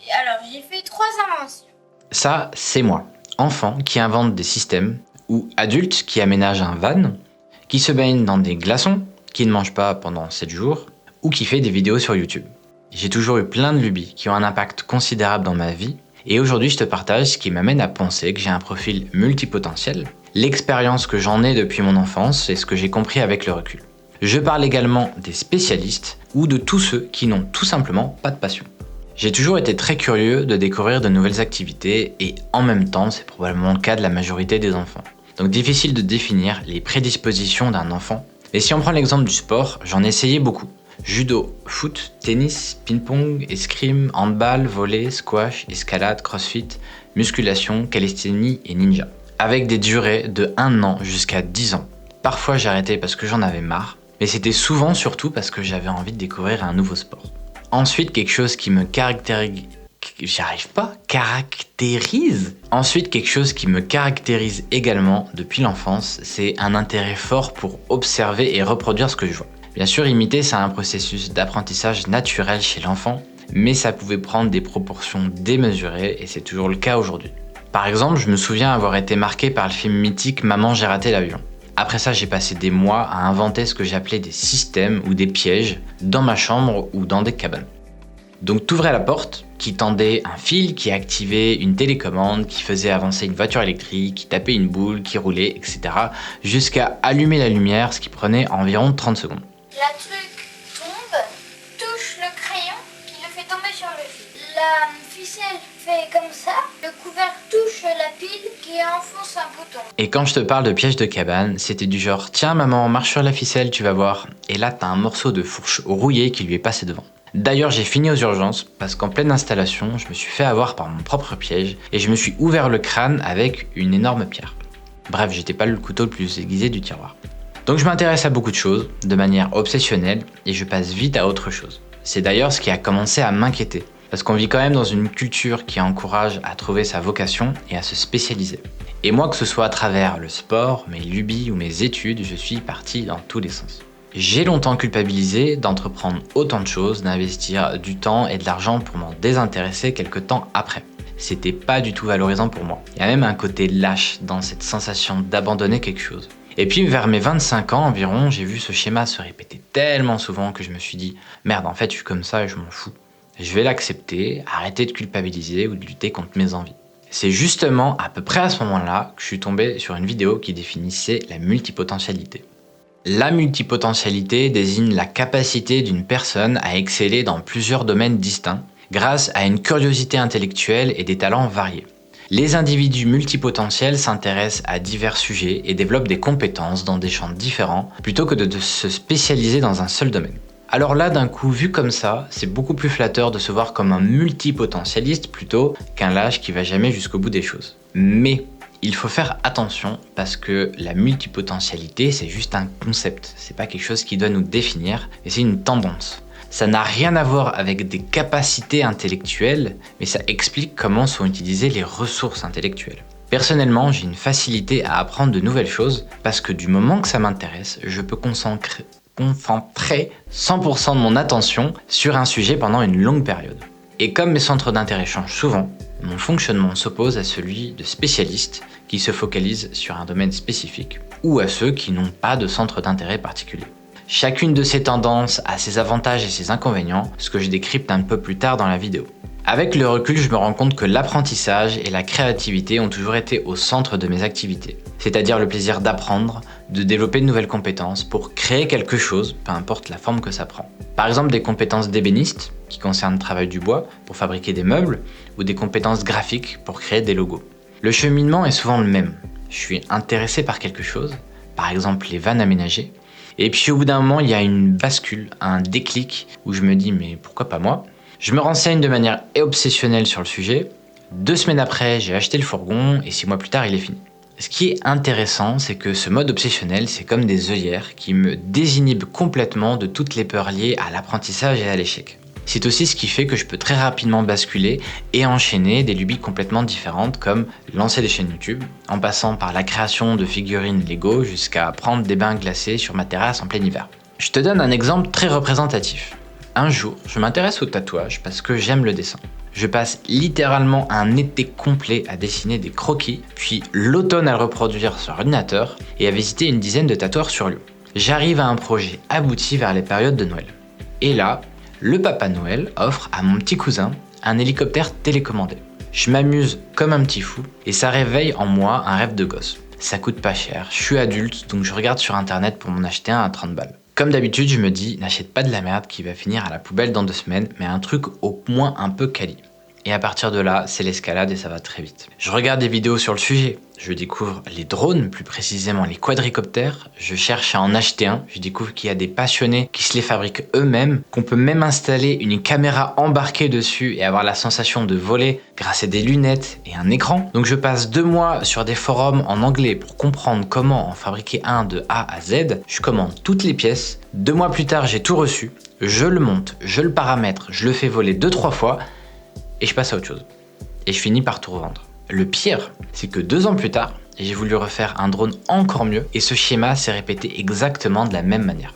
Et alors, j'ai fait 3 inventions. Ça, c'est moi, enfant qui invente des systèmes, ou adulte qui aménage un van, qui se baigne dans des glaçons, qui ne mange pas pendant 7 jours, ou qui fait des vidéos sur YouTube. J'ai toujours eu plein de lubies qui ont un impact considérable dans ma vie, et aujourd'hui je te partage ce qui m'amène à penser que j'ai un profil multipotentiel, l'expérience que j'en ai depuis mon enfance et ce que j'ai compris avec le recul. Je parle également des spécialistes ou de tous ceux qui n'ont tout simplement pas de passion. J'ai toujours été très curieux de découvrir de nouvelles activités et en même temps c'est probablement le cas de la majorité des enfants. Donc difficile de définir les prédispositions d'un enfant, mais si on prend l'exemple du sport, j'en ai essayé beaucoup. Judo, foot, tennis, ping-pong, escrime, handball, volley, squash, escalade, crossfit, musculation, calisthénie et ninja. Avec des durées de 1 an jusqu'à 10 ans. Parfois j'ai arrêté parce que j'en avais marre, mais c'était souvent surtout parce que j'avais envie de découvrir un nouveau sport. Ensuite, quelque chose qui me caractérise également depuis l'enfance, c'est un intérêt fort pour observer et reproduire ce que je vois. Bien sûr, imiter, c'est un processus d'apprentissage naturel chez l'enfant, mais ça pouvait prendre des proportions démesurées et c'est toujours le cas aujourd'hui. Par exemple, je me souviens avoir été marqué par le film mythique Maman, j'ai raté l'avion. Après ça, j'ai passé des mois à inventer ce que j'appelais des systèmes ou des pièges dans ma chambre ou dans des cabanes. Donc t'ouvrais la porte, qui tendait un fil, qui activait une télécommande, qui faisait avancer une voiture électrique, qui tapait une boule, qui roulait, etc. jusqu'à allumer la lumière, ce qui prenait environ 30 secondes. La truc tombe, touche le crayon qui le fait tomber sur le fil. La ficelle fait comme ça, le couvercle touche la pile qui enfonce un bouton. Et quand je te parle de piège de cabane, c'était du genre « Tiens maman, marche sur la ficelle, tu vas voir ». Et là t'as un morceau de fourche rouillé qui lui est passé devant. D'ailleurs, j'ai fini aux urgences parce qu'en pleine installation, je me suis fait avoir par mon propre piège et je me suis ouvert le crâne avec une énorme pierre. Bref, j'étais pas le couteau le plus aiguisé du tiroir. Donc je m'intéresse à beaucoup de choses, de manière obsessionnelle, et je passe vite à autre chose. C'est d'ailleurs ce qui a commencé à m'inquiéter, parce qu'on vit quand même dans une culture qui encourage à trouver sa vocation et à se spécialiser. Et moi, que ce soit à travers le sport, mes lubies ou mes études, je suis parti dans tous les sens. J'ai longtemps culpabilisé d'entreprendre autant de choses, d'investir du temps et de l'argent pour m'en désintéresser quelques temps après. C'était pas du tout valorisant pour moi. Il y a même un côté lâche dans cette sensation d'abandonner quelque chose. Et puis vers mes 25 ans environ, j'ai vu ce schéma se répéter tellement souvent que je me suis dit « Merde, en fait je suis comme ça et je m'en fous. Je vais l'accepter, arrêter de culpabiliser ou de lutter contre mes envies. » C'est justement à peu près à ce moment-là que je suis tombé sur une vidéo qui définissait la multipotentialité. La multipotentialité désigne la capacité d'une personne à exceller dans plusieurs domaines distincts grâce à une curiosité intellectuelle et des talents variés. Les individus multipotentiels s'intéressent à divers sujets et développent des compétences dans des champs différents plutôt que de se spécialiser dans un seul domaine. Alors là, d'un coup, vu comme ça, c'est beaucoup plus flatteur de se voir comme un multipotentialiste plutôt qu'un lâche qui va jamais jusqu'au bout des choses. Mais il faut faire attention parce que la multipotentialité, c'est juste un concept. C'est pas quelque chose qui doit nous définir, et c'est une tendance. Ça n'a rien à voir avec des capacités intellectuelles, mais ça explique comment sont utilisées les ressources intellectuelles. Personnellement, j'ai une facilité à apprendre de nouvelles choses parce que du moment que ça m'intéresse, je peux concentrer 100% de mon attention sur un sujet pendant une longue période. Et comme mes centres d'intérêt changent souvent, mon fonctionnement s'oppose à celui de spécialistes qui se focalisent sur un domaine spécifique ou à ceux qui n'ont pas de centre d'intérêt particulier. Chacune de ces tendances a ses avantages et ses inconvénients, ce que je décrypte un peu plus tard dans la vidéo. Avec le recul, je me rends compte que l'apprentissage et la créativité ont toujours été au centre de mes activités. C'est-à-dire le plaisir d'apprendre, de développer de nouvelles compétences pour créer quelque chose, peu importe la forme que ça prend. Par exemple des compétences d'ébéniste, qui concernent le travail du bois, pour fabriquer des meubles, ou des compétences graphiques pour créer des logos. Le cheminement est souvent le même. Je suis intéressé par quelque chose, par exemple les vannes aménagées, et puis au bout d'un moment, il y a une bascule, un déclic, où je me dis mais pourquoi pas moi ? Je me renseigne de manière obsessionnelle sur le sujet. 2 semaines après, j'ai acheté le fourgon et 6 mois plus tard, il est fini. Ce qui est intéressant, c'est que ce mode obsessionnel, c'est comme des œillères qui me désinhibent complètement de toutes les peurs liées à l'apprentissage et à l'échec. C'est aussi ce qui fait que je peux très rapidement basculer et enchaîner des lubies complètement différentes comme lancer des chaînes YouTube, en passant par la création de figurines Lego jusqu'à prendre des bains glacés sur ma terrasse en plein hiver. Je te donne un exemple très représentatif. Un jour, je m'intéresse au tatouage parce que j'aime le dessin. Je passe littéralement un été complet à dessiner des croquis, puis l'automne à le reproduire sur ordinateur et à visiter une dizaine de tatoueurs sur Lyon. J'arrive à un projet abouti vers les périodes de Noël. Et là, le Papa Noël offre à mon petit cousin un hélicoptère télécommandé. Je m'amuse comme un petit fou et ça réveille en moi un rêve de gosse. Ça coûte pas cher, je suis adulte donc je regarde sur internet pour m'en acheter un à 30 balles. Comme d'habitude, je me dis, n'achète pas de la merde qui va finir à la poubelle dans 2 semaines, mais un truc au moins un peu quali. Et à partir de là, c'est l'escalade et ça va très vite. Je regarde des vidéos sur le sujet, je découvre les drones, plus précisément les quadricoptères, je cherche à en acheter un, je découvre qu'il y a des passionnés qui se les fabriquent eux-mêmes, qu'on peut même installer une caméra embarquée dessus et avoir la sensation de voler grâce à des lunettes et un écran. Donc je passe 2 mois sur des forums en anglais pour comprendre comment en fabriquer un de A à Z, je commande toutes les pièces, 2 mois plus tard j'ai tout reçu, je le monte, je le paramètre, je le fais voler 2-3 fois, et je passe à autre chose. Et je finis par tout revendre. Le pire, c'est que 2 ans plus tard, j'ai voulu refaire un drone encore mieux et ce schéma s'est répété exactement de la même manière.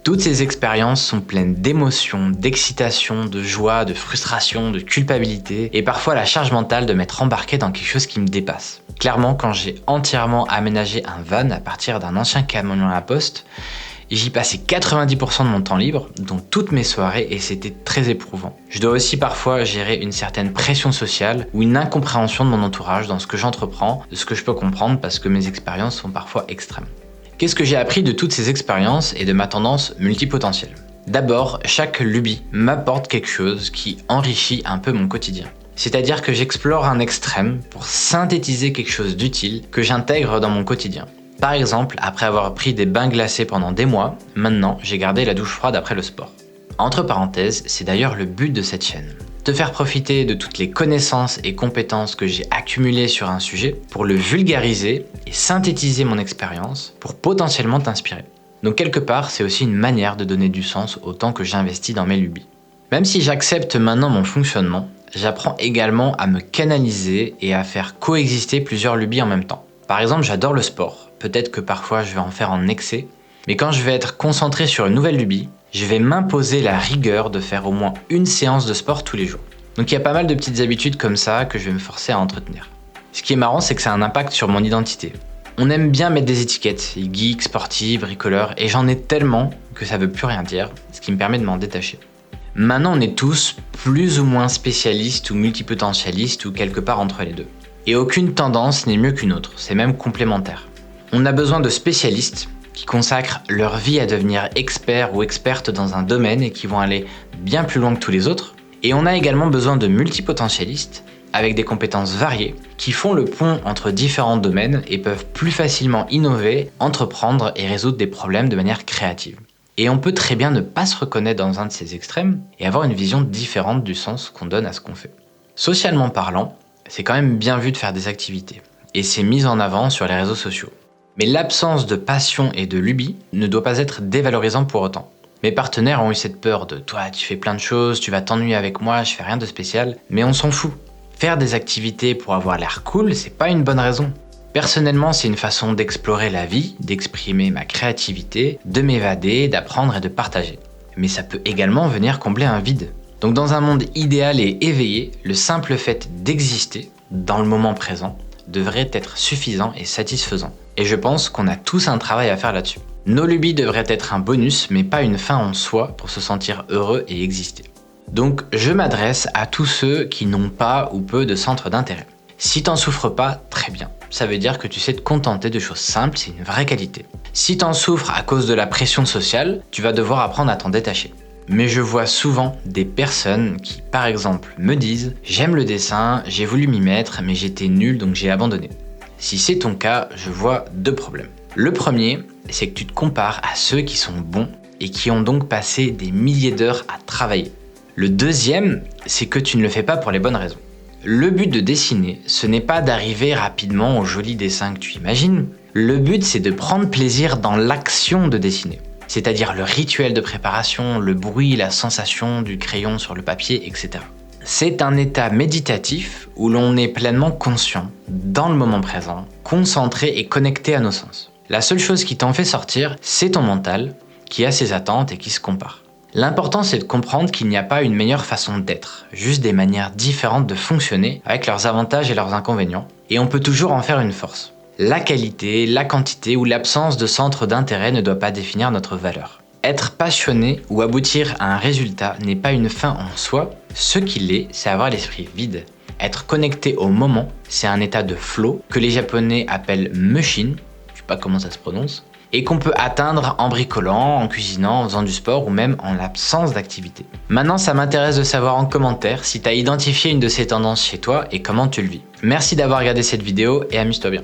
Toutes ces expériences sont pleines d'émotions, d'excitation, de joie, de frustration, de culpabilité et parfois la charge mentale de m'être embarqué dans quelque chose qui me dépasse. Clairement, quand j'ai entièrement aménagé un van à partir d'un ancien camion à la poste, j'y passais 90% de mon temps libre, dont toutes mes soirées, et c'était très éprouvant. Je dois aussi parfois gérer une certaine pression sociale ou une incompréhension de mon entourage dans ce que j'entreprends, de ce que je peux comprendre parce que mes expériences sont parfois extrêmes. Qu'est-ce que j'ai appris de toutes ces expériences et de ma tendance multipotentielle ? D'abord, chaque lubie m'apporte quelque chose qui enrichit un peu mon quotidien. C'est-à-dire que j'explore un extrême pour synthétiser quelque chose d'utile que j'intègre dans mon quotidien. Par exemple, après avoir pris des bains glacés pendant des mois, maintenant j'ai gardé la douche froide après le sport. Entre parenthèses, c'est d'ailleurs le but de cette chaîne. Te faire profiter de toutes les connaissances et compétences que j'ai accumulées sur un sujet pour le vulgariser et synthétiser mon expérience pour potentiellement t'inspirer. Donc quelque part, c'est aussi une manière de donner du sens au temps que j'investis dans mes lubies. Même si j'accepte maintenant mon fonctionnement, j'apprends également à me canaliser et à faire coexister plusieurs lubies en même temps. Par exemple, j'adore le sport. Peut-être que parfois je vais en faire en excès, mais quand je vais être concentré sur une nouvelle lubie, je vais m'imposer la rigueur de faire au moins une séance de sport tous les jours. Donc il y a pas mal de petites habitudes comme ça que je vais me forcer à entretenir. Ce qui est marrant, c'est que ça a un impact sur mon identité. On aime bien mettre des étiquettes, geek, sportif, bricoleur, et j'en ai tellement que ça veut plus rien dire, ce qui me permet de m'en détacher. Maintenant, on est tous plus ou moins spécialistes ou multipotentialistes ou quelque part entre les deux. Et aucune tendance n'est mieux qu'une autre, c'est même complémentaire. On a besoin de spécialistes qui consacrent leur vie à devenir experts ou expertes dans un domaine et qui vont aller bien plus loin que tous les autres. Et on a également besoin de multipotentialistes avec des compétences variées qui font le pont entre différents domaines et peuvent plus facilement innover, entreprendre et résoudre des problèmes de manière créative. Et on peut très bien ne pas se reconnaître dans un de ces extrêmes et avoir une vision différente du sens qu'on donne à ce qu'on fait. Socialement parlant, c'est quand même bien vu de faire des activités et c'est mis en avant sur les réseaux sociaux. Mais l'absence de passion et de lubie ne doit pas être dévalorisant pour autant. Mes partenaires ont eu cette peur de « toi tu fais plein de choses, tu vas t'ennuyer avec moi, je fais rien de spécial », mais on s'en fout. Faire des activités pour avoir l'air cool, c'est pas une bonne raison. Personnellement, c'est une façon d'explorer la vie, d'exprimer ma créativité, de m'évader, d'apprendre et de partager. Mais ça peut également venir combler un vide. Donc dans un monde idéal et éveillé, le simple fait d'exister, dans le moment présent, devrait être suffisant et satisfaisant. Et je pense qu'on a tous un travail à faire là-dessus. Nos lubies devraient être un bonus, mais pas une fin en soi pour se sentir heureux et exister. Donc je m'adresse à tous ceux qui n'ont pas ou peu de centre d'intérêt. Si t'en souffres pas, très bien. Ça veut dire que tu sais te contenter de choses simples, c'est une vraie qualité. Si t'en souffres à cause de la pression sociale, tu vas devoir apprendre à t'en détacher. Mais je vois souvent des personnes qui, par exemple, me disent « J'aime le dessin, j'ai voulu m'y mettre, mais j'étais nul donc j'ai abandonné ». Si c'est ton cas, je vois 2 problèmes. Le premier, c'est que tu te compares à ceux qui sont bons et qui ont donc passé des milliers d'heures à travailler. Le deuxième, c'est que tu ne le fais pas pour les bonnes raisons. Le but de dessiner, ce n'est pas d'arriver rapidement au joli dessin que tu imagines. Le but, c'est de prendre plaisir dans l'action de dessiner. C'est-à-dire le rituel de préparation, le bruit, la sensation du crayon sur le papier, etc. C'est un état méditatif où l'on est pleinement conscient, dans le moment présent, concentré et connecté à nos sens. La seule chose qui t'en fait sortir, c'est ton mental, qui a ses attentes et qui se compare. L'important c'est de comprendre qu'il n'y a pas une meilleure façon d'être, juste des manières différentes de fonctionner avec leurs avantages et leurs inconvénients, et on peut toujours en faire une force. La qualité, la quantité ou l'absence de centre d'intérêt ne doit pas définir notre valeur. Être passionné ou aboutir à un résultat n'est pas une fin en soi, ce qu'il est, c'est avoir l'esprit vide. Être connecté au moment, c'est un état de flow que les Japonais appellent mushin, je sais pas comment ça se prononce, et qu'on peut atteindre en bricolant, en cuisinant, en faisant du sport ou même en l'absence d'activité. Maintenant, ça m'intéresse de savoir en commentaire si tu as identifié une de ces tendances chez toi et comment tu le vis. Merci d'avoir regardé cette vidéo et amuse-toi bien.